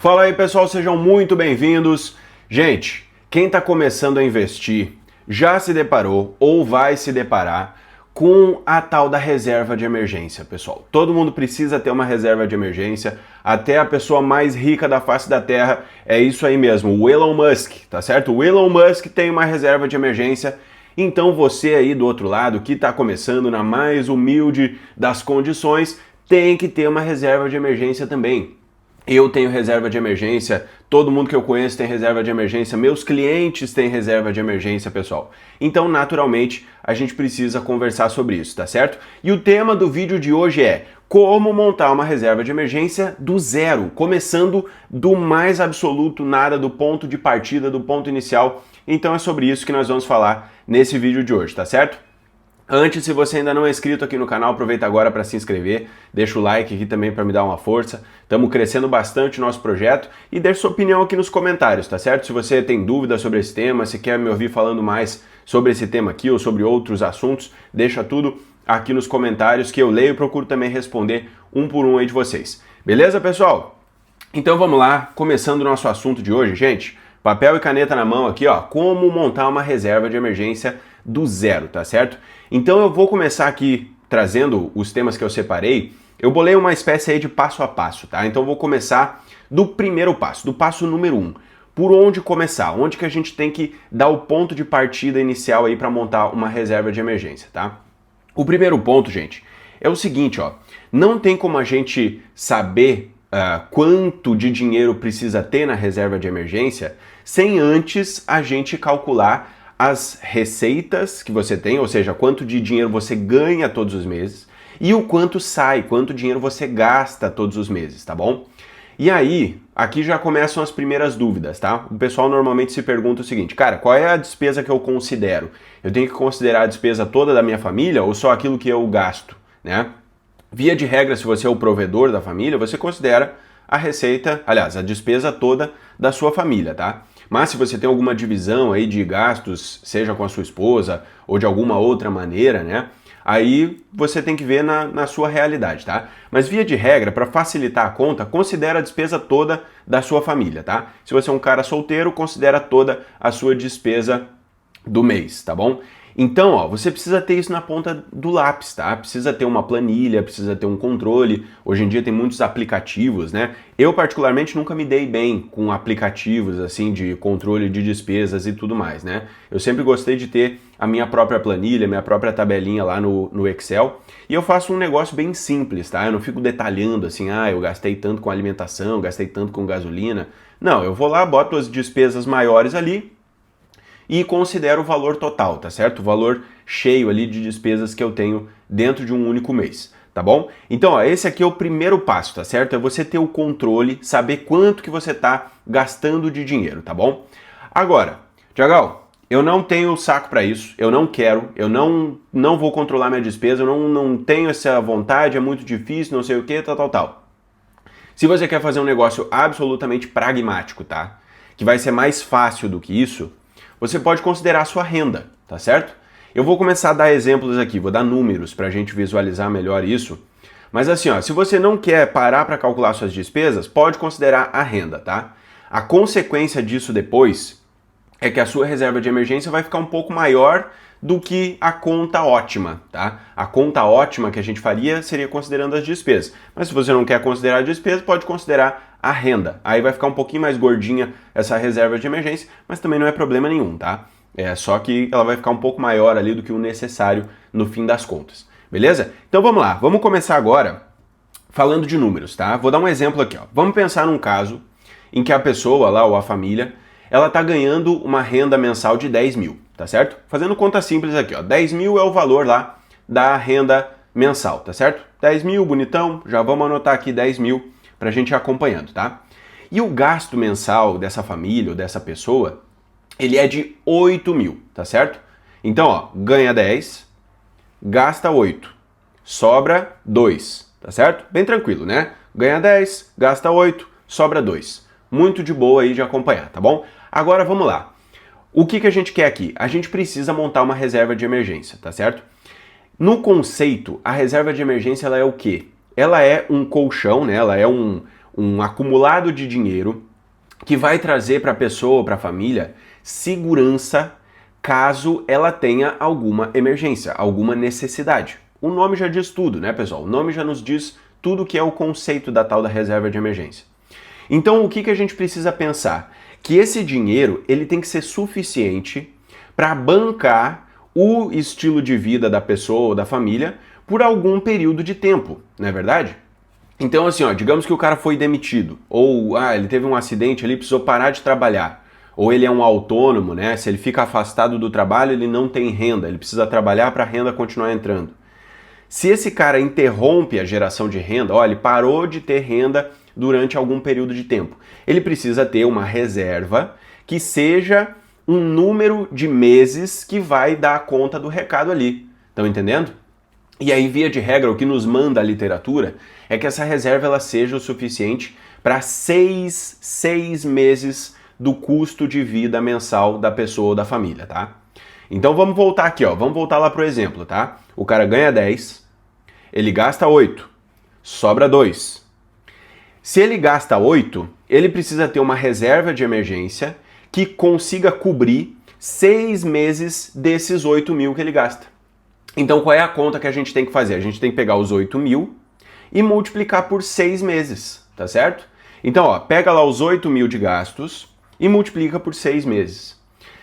Fala aí pessoal, sejam muito bem-vindos. Gente, quem está começando a investir já se deparou ou vai se deparar com a tal da reserva de emergência, pessoal. Todo mundo precisa ter uma reserva de emergência, até a pessoa mais rica da face da Terra, é isso aí mesmo, o Elon Musk, tá certo? O Elon Musk tem uma reserva de emergência, então você aí do outro lado, que está começando na mais humilde das condições, tem que ter uma reserva de emergência também. Eu tenho reserva de emergência, todo mundo que eu conheço tem reserva de emergência, meus clientes têm reserva de emergência, pessoal. Então, naturalmente, a gente precisa conversar sobre isso, tá certo? E o tema do vídeo de hoje é como montar uma reserva de emergência do zero, começando do mais absoluto nada, do ponto de partida, do ponto inicial. Então é sobre isso que nós vamos falar nesse vídeo de hoje, tá certo? Antes, se você ainda não é inscrito aqui no canal, aproveita agora para se inscrever, deixa o like aqui também para me dar uma força. Estamos crescendo bastante o nosso projeto e deixa sua opinião aqui nos comentários, tá certo? Se você tem dúvidas sobre esse tema, se quer me ouvir falando mais sobre esse tema aqui ou sobre outros assuntos, deixa tudo aqui nos comentários que eu leio e procuro também responder um por um aí de vocês. Beleza, pessoal? Então vamos lá, começando o nosso assunto de hoje, gente. Papel e caneta na mão aqui, ó, como montar uma reserva de emergência do zero, tá certo? Então eu vou começar aqui trazendo os temas que eu separei. Eu bolei uma espécie aí de passo a passo, tá? Então eu vou começar do primeiro passo, do passo número 1. Por onde começar? Onde que a gente tem que dar o ponto de partida inicial aí para montar uma reserva de emergência, tá? O primeiro ponto, gente, é o seguinte, ó. Não tem como a gente saber quanto de dinheiro precisa ter na reserva de emergência sem antes a gente calcular as receitas que você tem, ou seja, quanto de dinheiro você ganha todos os meses e o quanto sai, quanto dinheiro você gasta todos os meses, tá bom? E aí, aqui já começam as primeiras dúvidas, tá? O pessoal normalmente se pergunta o seguinte, cara, qual é a despesa que eu considero? Eu tenho que considerar a despesa toda da minha família ou só aquilo que eu gasto, né? Via de regra, se você é o provedor da família, você considera a receita, aliás, a despesa toda da sua família, tá? Mas se você tem alguma divisão aí de gastos, seja com a sua esposa ou de alguma outra maneira, né? Aí você tem que ver na sua realidade, tá? Mas via de regra, para facilitar a conta, considera a despesa toda da sua família, tá? Se você é um cara solteiro, considera toda a sua despesa do mês, tá bom? Então, ó, você precisa ter isso na ponta do lápis, tá? Precisa ter uma planilha, precisa ter um controle. Hoje em dia tem muitos aplicativos, né? Eu, particularmente, nunca me dei bem com aplicativos, assim, de controle de despesas e tudo mais, né? Eu sempre gostei de ter a minha própria planilha, minha própria tabelinha lá no Excel. E eu faço um negócio bem simples, tá? Eu não fico detalhando assim, eu gastei tanto com alimentação, gastei tanto com gasolina. Não, eu vou lá, boto as despesas maiores ali e considero o valor total, tá certo? O valor cheio ali de despesas que eu tenho dentro de um único mês, tá bom? Então, ó, esse aqui é o primeiro passo, tá certo? É você ter o controle, saber quanto que você tá gastando de dinheiro, tá bom? Agora, Thiagão, eu não tenho saco para isso, eu não quero, eu não vou controlar minha despesa, eu não tenho essa vontade, é muito difícil, não sei o que, tal. Se você quer fazer um negócio absolutamente pragmático, tá? Que vai ser mais fácil do que isso, você pode considerar a sua renda, tá certo? Eu vou começar a dar exemplos aqui, vou dar números para a gente visualizar melhor isso. Mas assim, ó, se você não quer parar para calcular suas despesas, pode considerar a renda, tá? A consequência disso depois é que a sua reserva de emergência vai ficar um pouco maior do que a conta ótima, tá? A conta ótima que a gente faria seria considerando as despesas. Mas se você não quer considerar a despesa, pode considerar a renda. Aí vai ficar um pouquinho mais gordinha essa reserva de emergência, mas também não é problema nenhum, tá? É só que ela vai ficar um pouco maior ali do que o necessário no fim das contas. Beleza? Então vamos lá, vamos começar agora falando de números, tá? Vou dar um exemplo aqui, ó. Vamos pensar num caso em que a pessoa lá, ou a família, ela tá ganhando uma renda mensal de 10 mil, tá certo? Fazendo conta simples aqui, ó. 10 mil é o valor lá da renda mensal, tá certo? 10 mil, bonitão, já vamos anotar aqui 10 mil pra gente ir acompanhando, tá? E o gasto mensal dessa família ou dessa pessoa, ele é de 8 mil, tá certo? Então, ó, ganha 10, gasta 8, sobra 2, tá certo? Bem tranquilo, né? Ganha 10, gasta 8, sobra 2. Muito de boa aí de acompanhar, tá bom? Agora vamos lá. O que a gente quer aqui? A gente precisa montar uma reserva de emergência, tá certo? No conceito, a reserva de emergência ela é o quê? Ela é um colchão, né? Ela é um acumulado de dinheiro que vai trazer para a pessoa, para a família, segurança caso ela tenha alguma emergência, alguma necessidade. O nome já diz tudo, né, pessoal? O nome já nos diz tudo que é o conceito da tal da reserva de emergência. Então, o que a gente precisa pensar? Que esse dinheiro ele tem que ser suficiente para bancar o estilo de vida da pessoa ou da família por algum período de tempo, não é verdade? Então, assim, ó, digamos que o cara foi demitido, ou ele teve um acidente ali, precisou parar de trabalhar, ou ele é um autônomo, né? Se ele fica afastado do trabalho, ele não tem renda, ele precisa trabalhar para a renda continuar entrando. Se esse cara interrompe a geração de renda, ele parou de ter renda durante algum período de tempo, ele precisa ter uma reserva que seja um número de meses que vai dar conta do recado ali. Estão entendendo? E aí, via de regra, o que nos manda a literatura é que essa reserva ela seja o suficiente para seis meses do custo de vida mensal da pessoa ou da família, tá? Então vamos voltar aqui, ó. Vamos voltar lá pro exemplo, tá? O cara ganha 10, ele gasta 8, sobra 2. Se ele gasta 8, ele precisa ter uma reserva de emergência que consiga cobrir 6 meses desses 8 mil que ele gasta. Então qual é a conta que a gente tem que fazer? A gente tem que pegar os 8 mil e multiplicar por 6 meses, tá certo? Então, ó, pega lá os 8 mil de gastos e multiplica por 6 meses.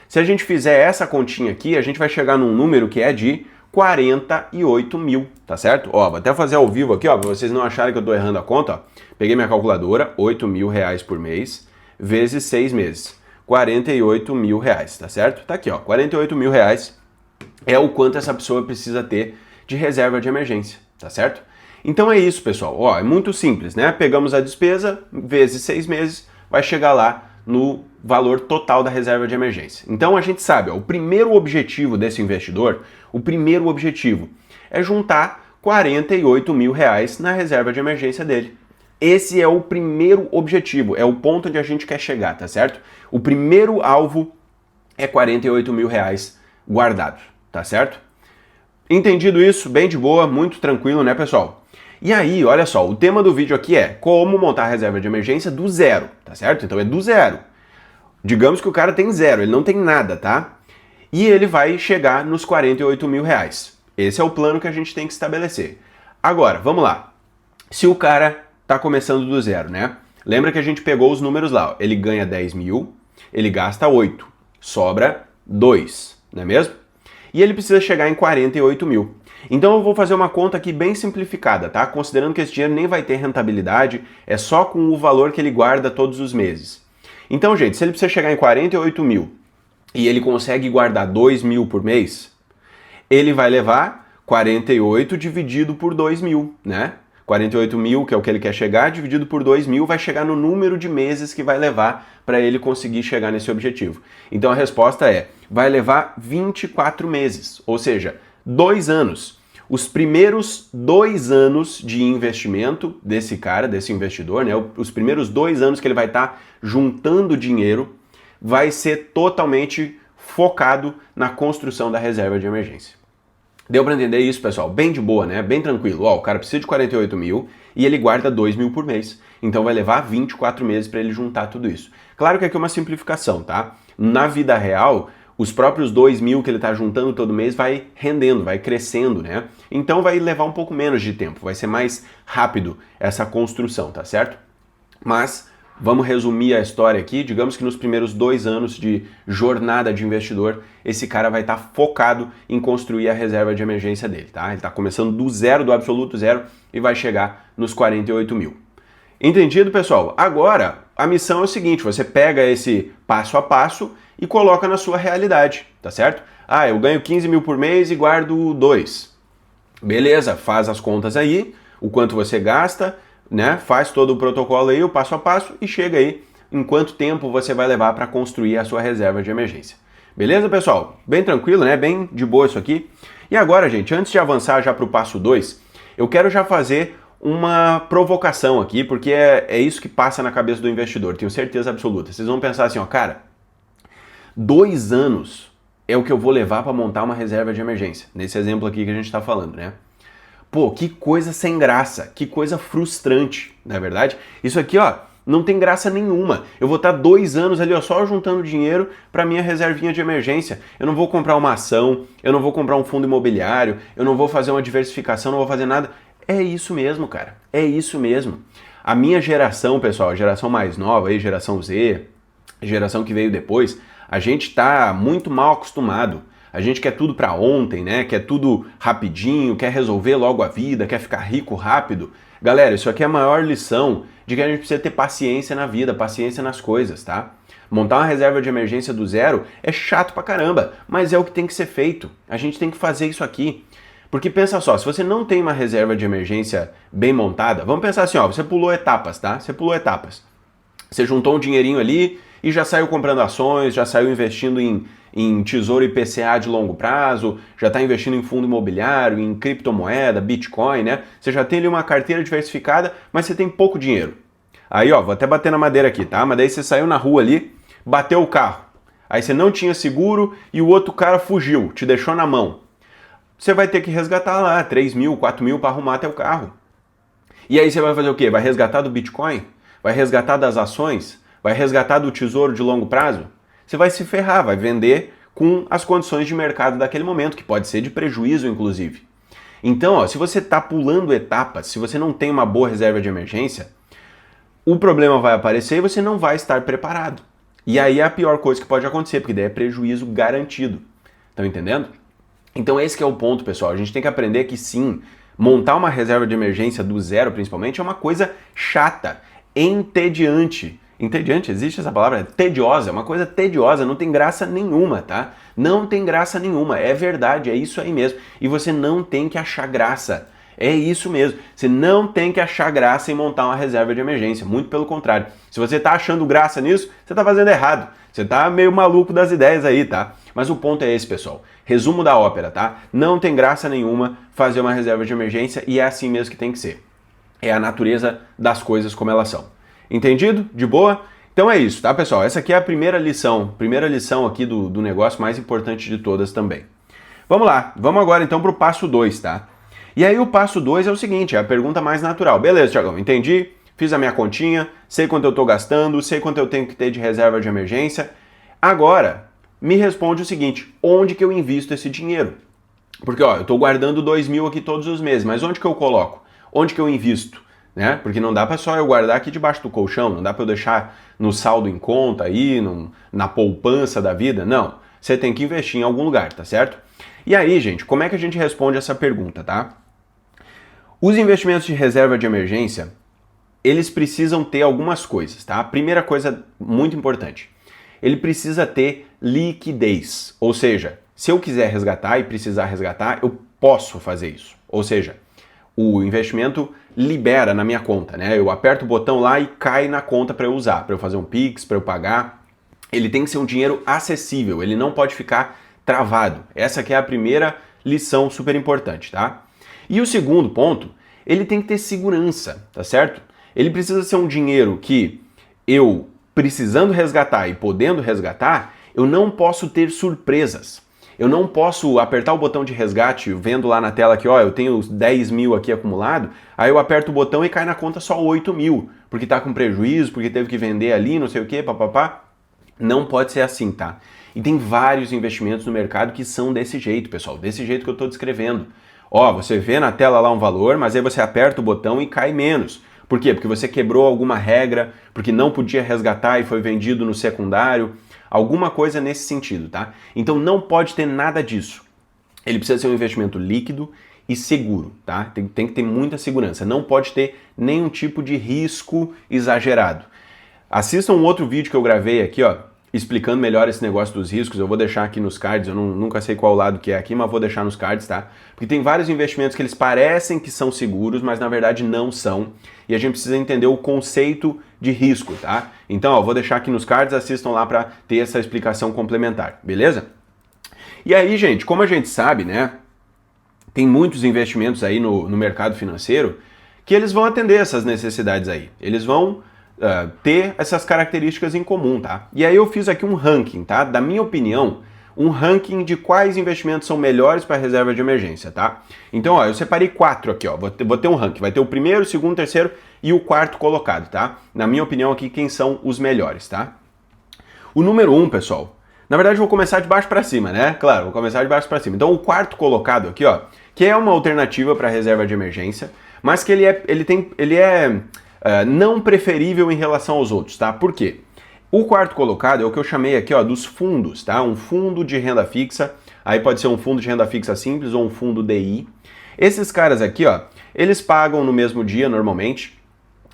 Se a gente fizer essa continha aqui, a gente vai chegar num número que é de 48 mil, tá certo? Ó, vou até fazer ao vivo aqui, ó, pra vocês não acharem que eu tô errando a conta, ó. Peguei minha calculadora, 8 mil reais por mês, vezes 6 meses. 48 mil reais, tá certo? Tá aqui, ó, 48 mil reais é o quanto essa pessoa precisa ter de reserva de emergência, tá certo? Então é isso, pessoal. Ó, é muito simples, né? Pegamos a despesa, vezes 6 meses, vai chegar lá no valor total da reserva de emergência. Então a gente sabe, ó, o primeiro objetivo desse investidor, o primeiro objetivo é juntar 48 mil reais na reserva de emergência dele. Esse é o primeiro objetivo, é o ponto onde a gente quer chegar, tá certo? O primeiro alvo é 48 mil reais guardados, tá certo? Entendido isso? Bem de boa, muito tranquilo, né, pessoal? E aí, olha só, o tema do vídeo aqui é como montar a reserva de emergência do zero, tá certo? Então é do zero. Digamos que o cara tem zero, ele não tem nada, tá? E ele vai chegar nos 48 mil reais. Esse é o plano que a gente tem que estabelecer. Agora, vamos lá. Se o cara tá começando do zero, né? Lembra que a gente pegou os números lá, ó. Ele ganha 10 mil, ele gasta 8, sobra 2, não é mesmo? E ele precisa chegar em 48 mil. Então eu vou fazer uma conta aqui bem simplificada, tá? Considerando que esse dinheiro nem vai ter rentabilidade, é só com o valor que ele guarda todos os meses. Então, gente, se ele precisa chegar em 48 mil e ele consegue guardar 2 mil por mês, ele vai levar 48 dividido por 2 mil, né? 48 mil, que é o que ele quer chegar, dividido por 2 mil, vai chegar no número de meses que vai levar para ele conseguir chegar nesse objetivo. Então a resposta é, vai levar 24 meses, ou seja, 2 anos. Os primeiros 2 anos de investimento desse cara, desse investidor, né? Os primeiros 2 anos que ele vai estar juntando dinheiro, vai ser totalmente focado na construção da reserva de emergência. Deu para entender isso, pessoal? Bem de boa, né? Bem tranquilo. Ó, o cara precisa de 48 mil e ele guarda 2 mil por mês. Então vai levar 24 meses para ele juntar tudo isso. Claro que aqui é uma simplificação, tá? Na vida real, os próprios 2 mil que ele está juntando todo mês vai rendendo, vai crescendo, né? Então vai levar um pouco menos de tempo, vai ser mais rápido essa construção, tá certo? Mas vamos resumir a história aqui. Digamos que nos primeiros 2 anos de jornada de investidor, esse cara vai estar focado em construir a reserva de emergência dele, tá? Ele está começando do zero, do absoluto zero, e vai chegar nos 48 mil. Entendido, pessoal? Agora, a missão é o seguinte, você pega esse passo a passo e coloca na sua realidade, tá certo? Ah, eu ganho 15 mil por mês e guardo 2. Beleza, faz as contas aí, o quanto você gasta, né? Faz todo o protocolo aí, o passo a passo e chega aí em quanto tempo você vai levar para construir a sua reserva de emergência. Beleza, pessoal? Bem tranquilo, né? Bem de boa isso aqui. E agora, gente, antes de avançar já para o passo 2, eu quero já fazer uma provocação aqui, porque é isso que passa na cabeça do investidor, tenho certeza absoluta. Vocês vão pensar assim, ó, cara, 2 anos é o que eu vou levar para montar uma reserva de emergência, nesse exemplo aqui que a gente está falando, né? Pô, que coisa sem graça, que coisa frustrante, não é verdade? Isso aqui, ó, não tem graça nenhuma. Eu vou estar 2 anos ali, ó, só juntando dinheiro para minha reservinha de emergência. Eu não vou comprar uma ação, eu não vou comprar um fundo imobiliário, eu não vou fazer uma diversificação, não vou fazer nada. É isso mesmo, cara. É isso mesmo. A minha geração, pessoal, a geração mais nova, aí, geração Z, geração que veio depois, a gente tá muito mal acostumado. A gente quer tudo para ontem, né? Quer tudo rapidinho, quer resolver logo a vida, quer ficar rico rápido. Galera, isso aqui é a maior lição de que a gente precisa ter paciência na vida, paciência nas coisas, tá? Montar uma reserva de emergência do zero é chato pra caramba, mas é o que tem que ser feito. A gente tem que fazer isso aqui. Porque pensa só, se você não tem uma reserva de emergência bem montada, vamos pensar assim, ó, você pulou etapas, tá? Você pulou etapas. Você juntou um dinheirinho ali e já saiu comprando ações, já saiu investindo em tesouro IPCA de longo prazo, já está investindo em fundo imobiliário, em criptomoeda, Bitcoin, né? Você já tem ali uma carteira diversificada, mas você tem pouco dinheiro. Aí, ó, vou até bater na madeira aqui, tá? Mas daí você saiu na rua ali, bateu o carro. Aí você não tinha seguro e o outro cara fugiu, te deixou na mão. Você vai ter que resgatar lá 3 mil, 4 mil para arrumar teu carro. E aí você vai fazer o quê? Vai resgatar do Bitcoin? Vai resgatar das ações? Vai resgatar do tesouro de longo prazo? Você vai se ferrar, vai vender com as condições de mercado daquele momento, que pode ser de prejuízo, inclusive. Então, ó, se você está pulando etapas, se você não tem uma boa reserva de emergência, o problema vai aparecer e você não vai estar preparado. E aí é a pior coisa que pode acontecer, porque daí é prejuízo garantido. Estão entendendo? Então esse que é o ponto, pessoal. A gente tem que aprender que sim, montar uma reserva de emergência do zero, principalmente, é uma coisa chata, entediante. Entediante, existe essa palavra? Tediosa, é uma coisa tediosa, não tem graça nenhuma, tá? Não tem graça nenhuma, é verdade, é isso aí mesmo. E você não tem que achar graça. É isso mesmo. Você não tem que achar graça em montar uma reserva de emergência. Muito pelo contrário. Se você está achando graça nisso, você está fazendo errado. Você está meio maluco das ideias aí, tá? Mas o ponto é esse, pessoal. Resumo da ópera, tá? Não tem graça nenhuma fazer uma reserva de emergência e é assim mesmo que tem que ser. É a natureza das coisas como elas são. Entendido? De boa? Então é isso, tá, pessoal? Essa aqui é a primeira lição aqui do negócio mais importante de todas também. Vamos lá, vamos agora então para o passo 2, tá? E aí o passo 2 é o seguinte, é a pergunta mais natural. Beleza, Thiagão, entendi, fiz a minha continha, sei quanto eu estou gastando, sei quanto eu tenho que ter de reserva de emergência. Agora, me responde o seguinte, onde que eu invisto esse dinheiro? Porque, ó, eu estou guardando 2 mil aqui todos os meses, mas onde que eu coloco? Onde que eu invisto? Né? Porque não dá para só eu guardar aqui debaixo do colchão, não dá para eu deixar no saldo em conta aí, na poupança da vida, não. Você tem que investir em algum lugar, tá certo? E aí, gente, como é que a gente responde essa pergunta, tá? Os investimentos de reserva de emergência, eles precisam ter algumas coisas, tá? A primeira coisa muito importante, ele precisa ter liquidez, ou seja, se eu quiser resgatar e precisar resgatar, eu posso fazer isso, ou seja, o investimento libera na minha conta, né? Eu aperto o botão lá e cai na conta para eu usar, para eu fazer um Pix, para eu pagar. Ele tem que ser um dinheiro acessível, ele não pode ficar travado. Essa aqui é a primeira lição super importante, tá? E o segundo ponto, ele tem que ter segurança, tá certo? Ele precisa ser um dinheiro que eu, precisando resgatar e podendo resgatar, eu não posso ter surpresas. Eu não posso apertar o botão de resgate, vendo lá na tela que, ó, eu tenho 10 mil aqui acumulado, aí eu aperto o botão e cai na conta só 8 mil, porque tá com prejuízo, porque teve que vender ali, não sei o que, papapá. Não pode ser assim, tá? E tem vários investimentos no mercado que são desse jeito, pessoal, desse jeito que eu tô descrevendo. Ó, você vê na tela lá um valor, mas aí você aperta o botão e cai menos. Por quê? Porque você quebrou alguma regra, porque não podia resgatar e foi vendido no secundário. Alguma coisa nesse sentido, tá? Então não pode ter nada disso. Ele precisa ser um investimento líquido e seguro, tá? Tem que ter muita segurança. Não pode ter nenhum tipo de risco exagerado. Assista um outro vídeo que eu gravei aqui, ó, explicando melhor esse negócio dos riscos. Eu vou deixar aqui nos cards, eu nunca sei qual lado que é aqui, mas vou deixar nos cards, tá? Porque tem vários investimentos que eles parecem que são seguros, mas na verdade não são. E a gente precisa entender o conceito de risco, tá? Então, ó, vou deixar aqui nos cards, assistam lá para ter essa explicação complementar, beleza? E aí, gente, como a gente sabe, né, tem muitos investimentos aí no mercado financeiro que eles vão atender essas necessidades aí. Eles vão ter essas características em comum, tá? E aí eu fiz aqui um ranking, tá? Da minha opinião, um ranking de quais investimentos são melhores para reserva de emergência, tá? Então, ó, eu separei 4 aqui, ó. Vou ter um ranking, vai ter o primeiro, o segundo, o terceiro e o quarto colocado, tá? Na minha opinião aqui, quem são os melhores, tá? O número 1, pessoal, na verdade eu vou começar de baixo para cima, né? Claro, vou começar de baixo para cima. Então, o quarto colocado aqui, ó, que é uma alternativa para reserva de emergência, mas que ele é não preferível em relação aos outros, tá? Por quê? O quarto colocado é o que eu chamei aqui, ó, dos fundos, tá? Um fundo de renda fixa, aí pode ser um fundo de renda fixa simples ou um fundo DI. Esses caras aqui, ó, eles pagam no mesmo dia normalmente,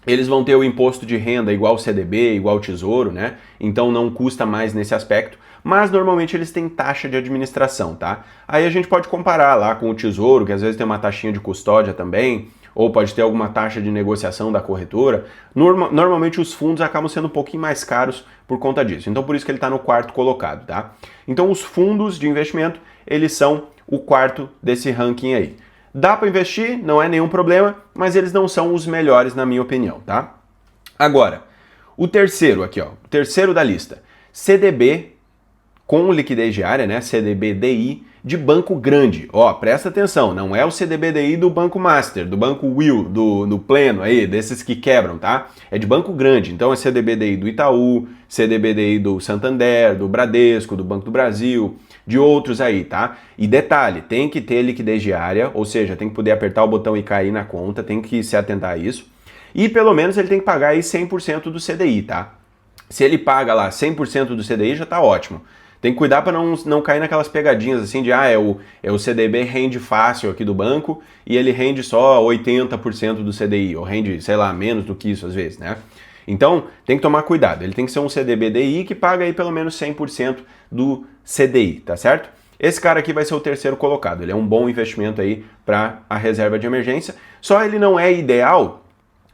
eles vão ter o imposto de renda igual CDB, igual Tesouro, né? Então não custa mais nesse aspecto, mas normalmente eles têm taxa de administração, tá? Aí a gente pode comparar lá com o Tesouro, que às vezes tem uma taxinha de custódia também, ou pode ter alguma taxa de negociação da corretora. Normalmente os fundos acabam sendo um pouquinho mais caros por conta disso. Então por isso que ele está no quarto colocado, tá? Então os fundos de investimento, eles são o quarto desse ranking aí. Dá para investir, não é nenhum problema, mas eles não são os melhores na minha opinião, tá? Agora, o terceiro aqui, ó, o terceiro da lista, CDB com liquidez diária, né, CDB-DI, de banco grande. Ó, presta atenção, não é o CDB-DI do Banco Master, do Banco Will, do Pleno aí, desses que quebram, tá? É de banco grande, então é CDB-DI do Itaú, CDB-DI do Santander, do Bradesco, do Banco do Brasil, de outros aí, tá? E detalhe, tem que ter liquidez diária, ou seja, tem que poder apertar o botão e cair na conta, tem que se atentar a isso. E pelo menos ele tem que pagar aí 100% do CDI, tá? Se ele paga lá 100% do CDI, já tá ótimo. Tem que cuidar para não cair naquelas pegadinhas assim de é o CDB rende fácil aqui do banco e ele rende só 80% do CDI, ou rende, sei lá, menos do que isso às vezes, né? Então, tem que tomar cuidado. Ele tem que ser um CDB-DI que paga aí pelo menos 100% do CDI, tá certo? Esse cara aqui vai ser o terceiro colocado. Ele é um bom investimento aí para a reserva de emergência. Só ele não é ideal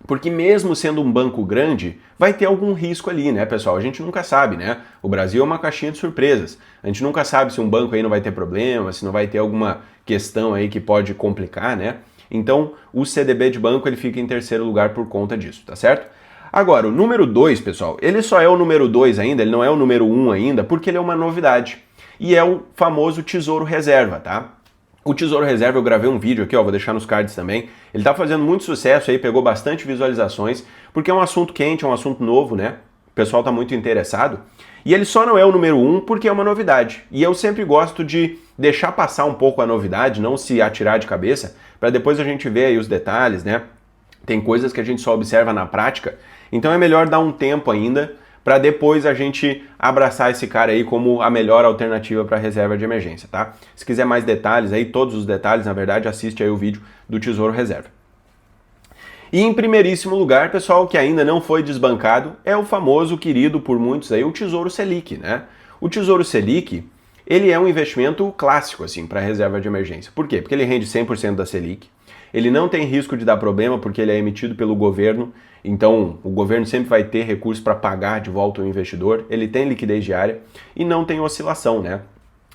porque mesmo sendo um banco grande, vai ter algum risco ali, né, pessoal? A gente nunca sabe, né? O Brasil é uma caixinha de surpresas. A gente nunca sabe se um banco aí não vai ter problema, se não vai ter alguma questão aí que pode complicar, né? Então, o CDB de banco, ele fica em terceiro lugar por conta disso, tá certo? Agora, o número 2, pessoal, ele só é o número 2 ainda, ele não é o número 1 ainda, porque ele é uma novidade. E é o famoso Tesouro Reserva, tá? O Tesouro Reserva, eu gravei um vídeo aqui, ó, vou deixar nos cards também. Ele tá fazendo muito sucesso aí, pegou bastante visualizações, porque é um assunto quente, é um assunto novo, né? O pessoal tá muito interessado. E ele só não é o número 1 porque é uma novidade. E eu sempre gosto de deixar passar um pouco a novidade, não se atirar de cabeça, para depois a gente ver aí os detalhes, né? Tem coisas que a gente só observa na prática, então é melhor dar um tempo ainda para depois a gente abraçar esse cara aí como a melhor alternativa para reserva de emergência, tá? Se quiser mais detalhes aí, todos os detalhes, na verdade, assiste aí o vídeo do Tesouro Reserva. E em primeiríssimo lugar, pessoal, que ainda não foi desbancado, é o famoso, querido por muitos aí, o Tesouro Selic, né? O Tesouro Selic, ele é um investimento clássico, assim, para reserva de emergência. Por quê? Porque ele rende 100% da Selic, ele não tem risco de dar problema porque ele é emitido pelo governo, então o governo sempre vai ter recursos para pagar de volta o investidor, ele tem liquidez diária e não tem oscilação, né?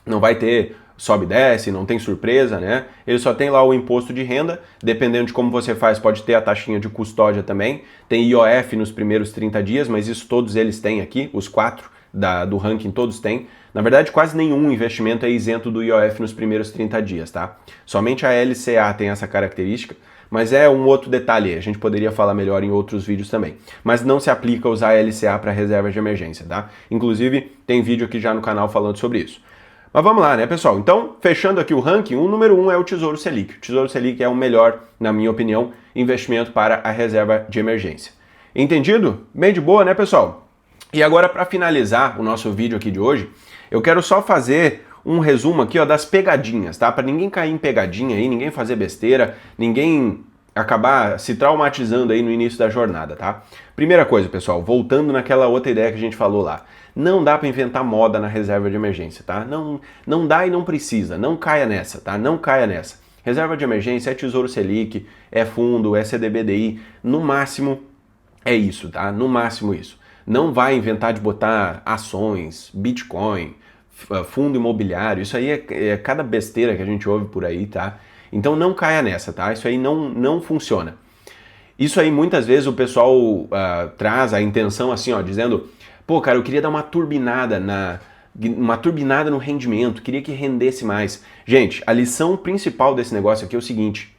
Não vai ter sobe e desce, não tem surpresa, né? Ele só tem lá o imposto de renda, dependendo de como você faz, pode ter a taxinha de custódia também, tem IOF nos primeiros 30 dias, mas isso todos eles têm aqui, os 4 do ranking todos têm. Na verdade, quase nenhum investimento é isento do IOF nos primeiros 30 dias, tá? Somente a LCA tem essa característica, mas é um outro detalhe, a gente poderia falar melhor em outros vídeos também. Mas não se aplica usar a LCA para reserva de emergência, tá? Inclusive, tem vídeo aqui já no canal falando sobre isso. Mas vamos lá, né, pessoal? Então, fechando aqui o ranking, o número 1 é o Tesouro Selic. O Tesouro Selic é o melhor, na minha opinião, investimento para a reserva de emergência. Entendido? Bem de boa, né, pessoal? E agora, para finalizar o nosso vídeo aqui de hoje, eu quero só fazer um resumo aqui, ó, das pegadinhas, tá? Para ninguém cair em pegadinha aí, ninguém fazer besteira, ninguém acabar se traumatizando aí no início da jornada, tá? Primeira coisa, pessoal, voltando naquela outra ideia que a gente falou lá. Não dá para inventar moda na reserva de emergência, tá? Não dá e não precisa, não caia nessa, tá? Não caia nessa. Reserva de emergência é Tesouro Selic, é fundo, é CDB-DI, no máximo é isso, tá? No máximo isso. Não vai inventar de botar ações, Bitcoin, fundo imobiliário, isso aí é cada besteira que a gente ouve por aí, tá? Então não caia nessa, tá? Isso aí não funciona. Isso aí muitas vezes o pessoal traz a intenção assim, ó, dizendo, pô, cara, eu queria dar uma turbinada uma turbinada no rendimento, queria que rendesse mais. Gente, a lição principal desse negócio aqui é o seguinte: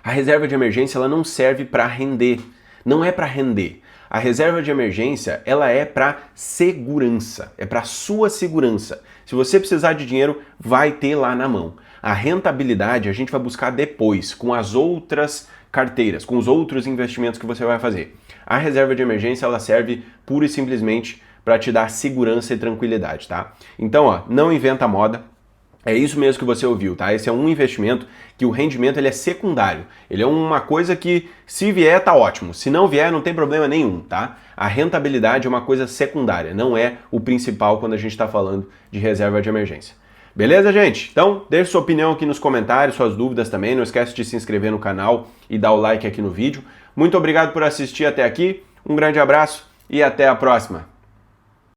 a reserva de emergência ela não serve para render, não é para render. A reserva de emergência ela é para segurança, é para sua segurança. Se você precisar de dinheiro, vai ter lá na mão. A rentabilidade a gente vai buscar depois, com as outras carteiras, com os outros investimentos que você vai fazer. A reserva de emergência ela serve pura e simplesmente para te dar segurança e tranquilidade, tá? Então, ó, não inventa moda. É isso mesmo que você ouviu, tá? Esse é um investimento que o rendimento ele é secundário. Ele é uma coisa que, se vier, tá ótimo. Se não vier, não tem problema nenhum, tá? A rentabilidade é uma coisa secundária, não é o principal quando a gente está falando de reserva de emergência. Beleza, gente? Então, deixe sua opinião aqui nos comentários, suas dúvidas também. Não esquece de se inscrever no canal e dar o like aqui no vídeo. Muito obrigado por assistir até aqui. Um grande abraço e até a próxima.